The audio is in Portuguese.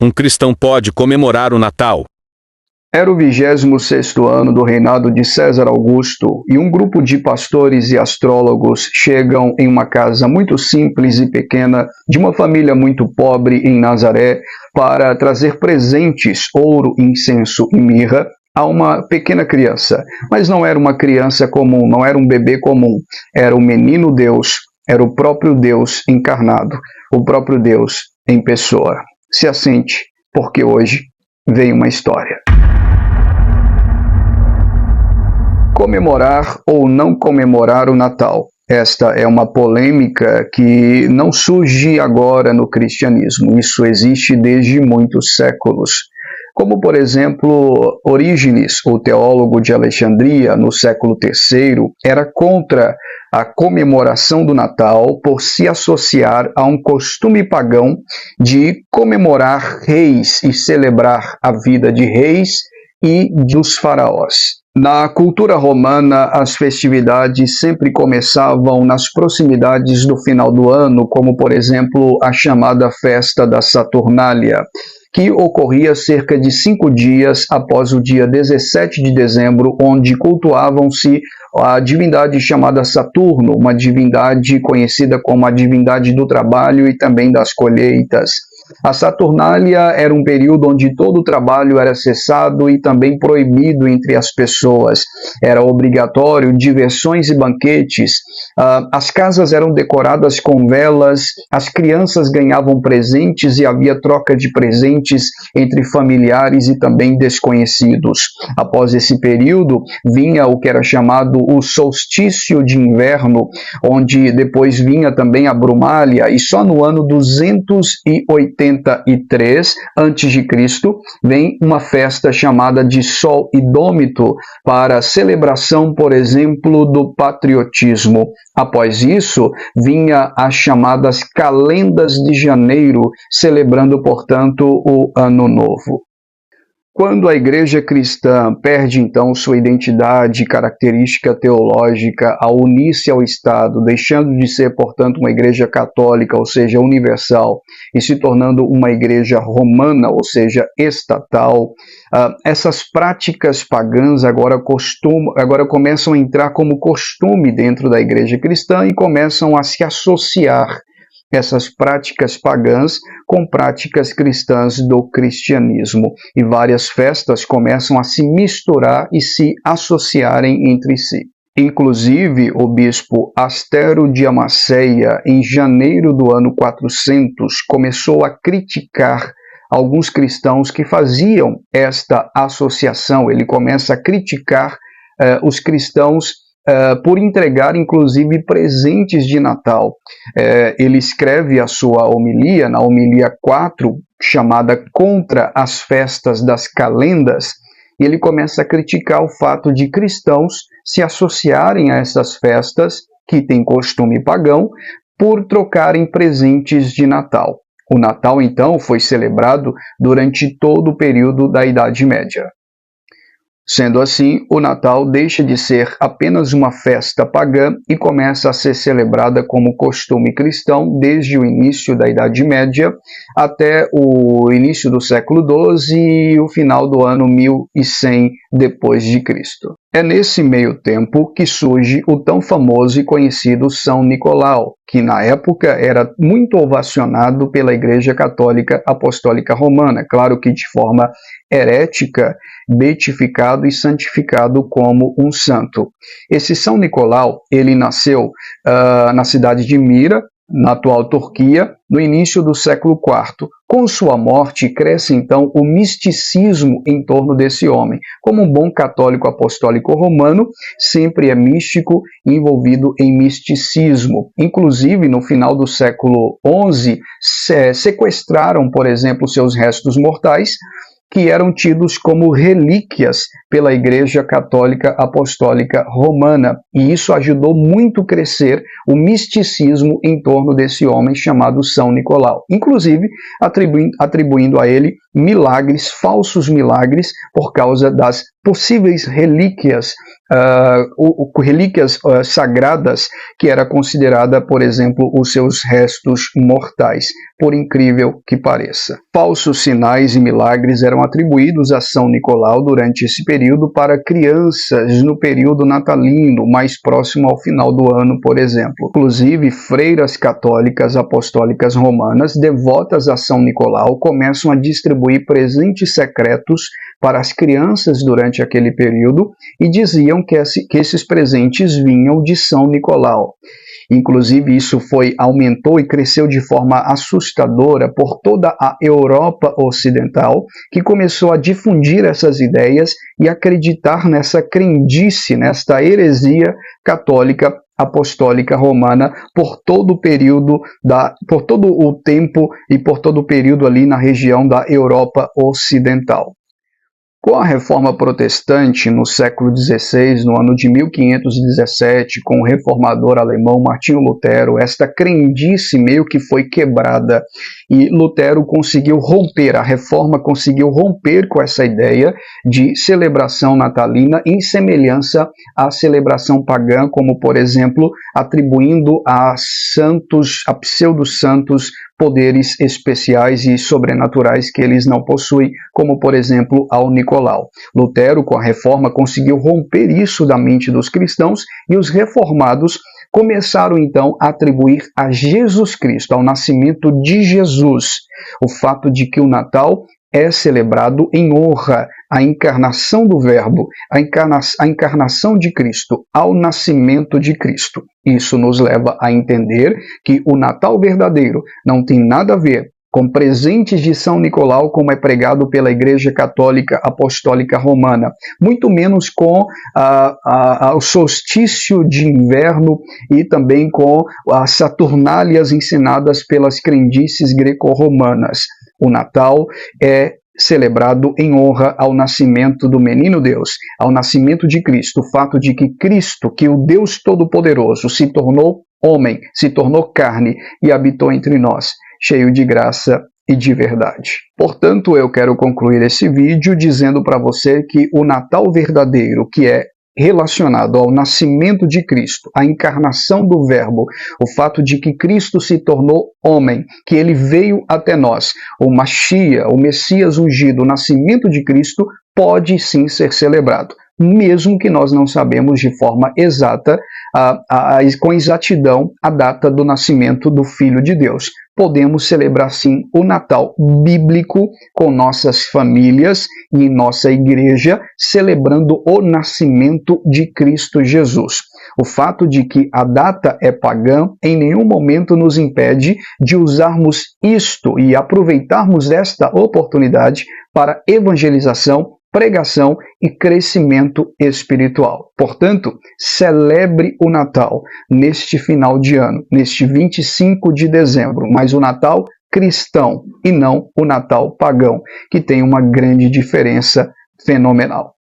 um cristão pode comemorar o Natal? Era o 26º ano do reinado de César Augusto e um grupo de pastores e astrólogos chegam em uma casa muito simples e pequena de uma família muito pobre em Nazaré para trazer presentes, ouro, incenso e mirra, a uma pequena criança. Mas não era uma criança comum, não era um bebê comum, era o menino Deus, era o próprio Deus encarnado, o próprio Deus em pessoa. Se assente, porque hoje vem uma história. Comemorar ou não comemorar o Natal? Esta é uma polêmica que não surge agora no cristianismo. Isso existe desde muitos séculos. Como, por exemplo, Orígenes, o teólogo de Alexandria, no século III, era contra a comemoração do Natal por se associar a um costume pagão de comemorar reis e celebrar a vida de reis e dos faraós. Na cultura romana, as festividades sempre começavam nas proximidades do final do ano, como, por exemplo, a chamada Festa da Saturnália, que ocorria cerca de 5 dias após o dia 17 de dezembro, onde cultuavam-se a divindade chamada Saturno, uma divindade conhecida como a divindade do trabalho e também das colheitas. A Saturnália era um período onde todo o trabalho era cessado e também proibido entre as pessoas. Era obrigatório diversões e banquetes. As casas eram decoradas com velas, as crianças ganhavam presentes e havia troca de presentes entre familiares e também desconhecidos. Após esse período, vinha o que era chamado o solstício de inverno, onde depois vinha também a Brumália, e só no ano 283 a.C., vem uma festa chamada de Sol Idômito para celebração, por exemplo, do patriotismo. Após isso, vinha as chamadas calendas de janeiro, celebrando, portanto, o Ano Novo. Quando a igreja cristã perde, então, sua identidade e característica teológica ao unir-se ao Estado, deixando de ser, portanto, uma igreja católica, ou seja, universal, e se tornando uma igreja romana, ou seja, estatal, essas práticas pagãs agora começam a entrar como costume dentro da igreja cristã e começam a se associar essas práticas pagãs com práticas cristãs do cristianismo. E várias festas começam a se misturar e se associarem entre si. Inclusive, o bispo Astero de Amaceia, em janeiro do ano 400, começou a criticar alguns cristãos que faziam esta associação. Ele começa a criticar os cristãos por entregar, inclusive, presentes de Natal. Ele escreve a sua homilia, na homilia 4, chamada Contra as Festas das Calendas, e ele começa a criticar o fato de cristãos se associarem a essas festas, que têm costume pagão, por trocarem presentes de Natal. O Natal, então, foi celebrado durante todo o período da Idade Média. Sendo assim, o Natal deixa de ser apenas uma festa pagã e começa a ser celebrada como costume cristão desde o início da Idade Média até o início do século XII e o final do ano 1100 depois de Cristo. É nesse meio tempo que surge o tão famoso e conhecido São Nicolau, que na época era muito ovacionado pela Igreja Católica Apostólica Romana, claro que de forma herética, beatificado e santificado como um santo. Esse São Nicolau, ele nasceu na cidade de Mira, na atual Turquia, no início do século IV. Com sua morte, cresce então o misticismo em torno desse homem. Como um bom católico apostólico romano, sempre é místico, envolvido em misticismo. Inclusive, no final do século XI, sequestraram, por exemplo, seus restos mortais, que eram tidos como relíquias pela Igreja Católica Apostólica Romana. E isso ajudou muito a crescer o misticismo em torno desse homem chamado São Nicolau. Inclusive, atribuindo a ele milagres, falsos milagres, por causa das possíveis relíquias, relíquias sagradas, que era considerada, por exemplo, os seus restos mortais, por incrível que pareça. Falsos sinais e milagres eram atribuídos a São Nicolau durante esse período para crianças no período natalino, mais próximo ao final do ano, por exemplo. Inclusive, freiras católicas apostólicas romanas, devotas a São Nicolau, começam a distribuir presentes secretos para as crianças durante aquele período e diziam que esses presentes vinham de São Nicolau. Inclusive, isso aumentou e cresceu de forma assustadora por toda a Europa Ocidental, que começou a difundir essas ideias e acreditar nessa crendice, nesta heresia católica apostólica romana por todo o período, por todo o tempo e por todo o período ali na região da Europa Ocidental. Com a Reforma Protestante, no século XVI, no ano de 1517, com o reformador alemão Martinho Lutero, esta crendice meio que foi quebrada e Lutero conseguiu romper, a Reforma conseguiu romper com essa ideia de celebração natalina em semelhança à celebração pagã, como, por exemplo, atribuindo a pseudo-santos poderes especiais e sobrenaturais que eles não possuem, como, por exemplo, ao Nicolau. Lutero, com a Reforma, conseguiu romper isso da mente dos cristãos e os reformados começaram, então, a atribuir a Jesus Cristo, ao nascimento de Jesus, o fato de que o Natal é celebrado em honra à encarnação do Verbo, à encarnação de Cristo, ao nascimento de Cristo. Isso nos leva a entender que o Natal verdadeiro não tem nada a ver com presentes de São Nicolau, como é pregado pela Igreja Católica Apostólica Romana, muito menos com o solstício de inverno e também com as saturnálias ensinadas pelas crendices greco-romanas. O Natal é celebrado em honra ao nascimento do menino Deus, ao nascimento de Cristo, o fato de que Cristo, que o Deus Todo-Poderoso, se tornou homem, se tornou carne e habitou entre nós, cheio de graça e de verdade. Portanto, eu quero concluir esse vídeo dizendo para você que o Natal verdadeiro, que é relacionado ao nascimento de Cristo, à encarnação do Verbo, o fato de que Cristo se tornou homem, que ele veio até nós, o Mashiach, o Messias ungido, o nascimento de Cristo, pode sim ser celebrado, mesmo que nós não sabemos de forma exata, com exatidão, a data do nascimento do Filho de Deus. Podemos celebrar sim o Natal bíblico com nossas famílias e em nossa igreja, celebrando o nascimento de Cristo Jesus. O fato de que a data é pagã em nenhum momento nos impede de usarmos isto e aproveitarmos esta oportunidade para evangelização, pregação e crescimento espiritual. Portanto, celebre o Natal neste final de ano, neste 25 de dezembro, mas o Natal cristão e não o Natal pagão, que tem uma grande diferença fenomenal.